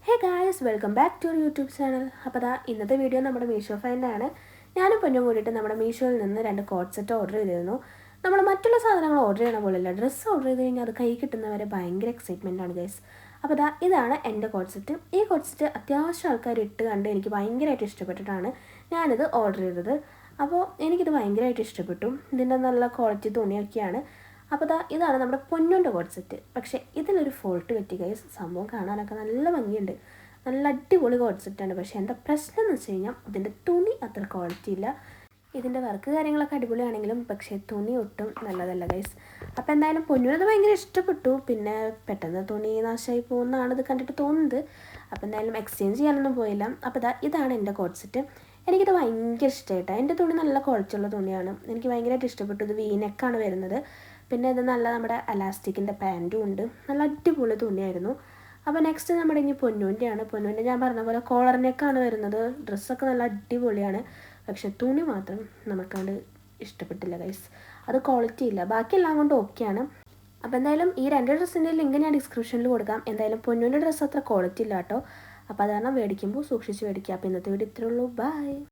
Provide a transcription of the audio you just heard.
Hey guys, welcome back to our YouTube channel. അപ്പോൾ ഇന്നത്തെ video നമ്മുടെ മീഷോ ഫൈൻഡാണ്. ഞാനും പൊന്നും കൂടിയിട്ട് നമ്മുടെ മീഷോയിൽ നിന്ന് 2 കോട്ട് സെറ്റ് ഓർഡർ ചെയ്തിരുന്നു. നമ്മൾ മറ്റുള്ള സാധനങ്ങൾ ഓർഡർ ചെയ്യണ പോലെയല്ല, ഡ്രസ്സ് ഓർഡർ ചെയ്ത് കഴിഞ്ഞാൽ അത് കൈ കിട്ടുന്നവരെ ഭയങ്കര എക്സൈറ്റ്മെൻ്റ് ആണ് ഗൈസ്. അപ്പോൾ ഇതാണ് എൻ്റെ കോട്ട് സെറ്റ്. ഈ കോട്ട് സെറ്റ് അത്യാവശ്യം ആൾക്കാർ ഇട്ട് കണ്ട് എനിക്ക് ഭയങ്കരമായിട്ട് ഇഷ്ടപ്പെട്ടിട്ടാണ് ഞാനിത് ഓർഡർ ചെയ്തത്. അപ്പോൾ എനിക്കിത് ഭയങ്കരമായിട്ട് ഇഷ്ടപ്പെട്ടു. ഇതിൻ്റെ നല്ല ക്വാളിറ്റി തുണിയൊക്കെയാണ്. അപ്പോൾ ഇതാണ് നമ്മുടെ പൊന്നൂൻ്റെ കോട്ട് സെറ്റ്. പക്ഷേ ഇതിലൊരു ഫോൾട്ട് പറ്റി ഗൈസ്. സംഭവം കാണാനൊക്കെ നല്ല ഭംഗിയുണ്ട്, നല്ല അടിപൊളി കോട്ട് സെറ്റാണ്. പക്ഷേ എന്താ പ്രശ്നം എന്ന് വെച്ച് കഴിഞ്ഞാൽ ഇതിൻ്റെ തുണി അത്ര ക്വാളിറ്റി ഇല്ല. ഇതിൻ്റെ വർക്ക് കാര്യങ്ങളൊക്കെ അടിപൊളിയാണെങ്കിലും പക്ഷേ തുണി ഒട്ടും നല്ലതല്ല ഗൈസ്. അപ്പോൾ എന്തായാലും പൊന്നൂനത് ഭയങ്കര ഇഷ്ടപ്പെട്ടു. പിന്നെ പെട്ടെന്ന് തുണി നാശമായി പോകുന്നതാണ് ഇത് കണ്ടിട്ട് തോന്നുന്നത്. അപ്പോൾ എന്തായാലും എക്സ്ചേഞ്ച് ചെയ്യാനൊന്നും പോയില്ല. അപ്പോൾ ഇതാണ് എൻ്റെ കോട്ട് സെറ്റ്. എനിക്കിത് ഭയങ്കര ഇഷ്ടമായിട്ടാണ്. എൻ്റെ തുണി നല്ല ക്വാളിറ്റിയുള്ള തുണിയാണ്, എനിക്ക് ഭയങ്കരമായിട്ട് ഇഷ്ടപ്പെട്ടു. ഇത് വീനെക്കാണ് വരുന്നത്. പിന്നെ ഇത് നല്ല നമ്മുടെ അലാസ്റ്റിക്കിൻ്റെ പാൻറ്റും ഉണ്ട്. നല്ല അടിപൊളി തുണിയായിരുന്നു. അപ്പോൾ നെക്സ്റ്റ് നമ്മുടെ ഇനി പൊന്നൂൻ്റെയാണ്. പൊന്നൂൻ്റെ ഞാൻ പറഞ്ഞ പോലെ കോളർ നെക്കാണ് വരുന്നത്. ഡ്രസ്സൊക്കെ നല്ല അടിപൊളിയാണ്. പക്ഷെ തുണി മാത്രം നമുക്കത് ഇഷ്ടപ്പെട്ടില്ല ഗൈസ്. അത് ക്വാളിറ്റി ഇല്ല, ബാക്കിയെല്ലാം കൊണ്ട് ഓക്കെയാണ്. അപ്പോൾ എന്തായാലും ഈ 2 ഡ്രസ്സിൻ്റെ ലിങ്ക് ഞാൻ ഡിസ്ക്രിപ്ഷനിൽ കൊടുക്കാം. എന്തായാലും പൊന്നൂൻ്റെ ഡ്രസ്സ് അത്ര ക്വാളിറ്റി ഇല്ല കേട്ടോ. അപ്പോൾ അത് കാരണം മേടിക്കുമ്പോൾ സൂക്ഷിച്ച് മേടിക്കുക. അപ്പോൾ ഇന്നത്തെ വീഡിയോ ഇത്രയേ ഉള്ളൂ. ബൈ.